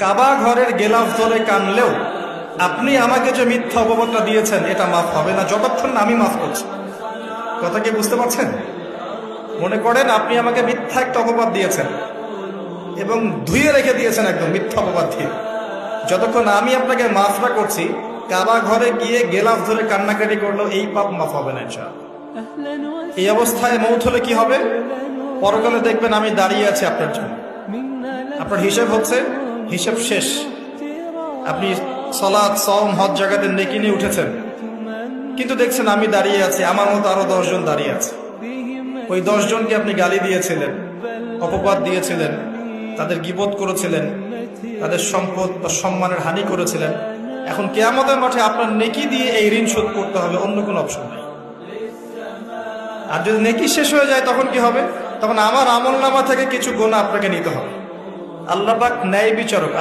কাবা ঘরের গেলাফ ধরে কানলেও আপনি আমাকে যে মিথ্যা অপবাদটা দিয়েছেন এটা মাফ হবে না যতক্ষণ না আমি মাফ করছি। কথা কি বুঝতে পারছেন? মনে করেন আপনি আমাকে মিথ্যা একটা অপবাদ দিয়েছেন এবং ধুয়ে রেখে দিয়েছেন একদম মিথ্যা অপবাদ দিয়ে। যতক্ষণ আমি আপনাকে মাফ না করছি, কাবা ঘরে গিয়ে গেলাফ ধরে কান্নাকাটি করলো এই পাপ মাফ হবে না ইনশাআল্লাহ। এই অবস্থায় মৌত হলে কি হবে? পরকালে দেখবেন আমি দাঁড়িয়ে আছি আপনার জন্য, আপনার হিসেব হচ্ছে, হিসেব শেষ। আপনি সালাত, সওম, হজ জাকাতে নেকি নিয়ে উঠেছেন, কিন্তু দেখছেন আমি দাঁড়িয়ে আছি, আমার মতো আরো 10 জন দাঁড়িয়ে আছে। ওই 10 জনকে আপনি গালি দিয়েছিলেন, অপবাদ দিয়েছিলেন, তাদের গীবত করেছিলেন, তাদের সম্পদ বা সম্মানের হানি করেছিলেন। এখন কিয়ামতের মাঠে আপনার নেকি দিয়ে এই ঋণ শোধ করতে হবে, অন্য কোনো অপশন নাই। আর যদি নেকি শেষ হয়ে যায় তখন কি হবে? তখন আমার আমলনামা থেকে কিছু গুনাহ আপনাকে নিতে হবে। আল্লাহ পাক ন্যায় বিচারক।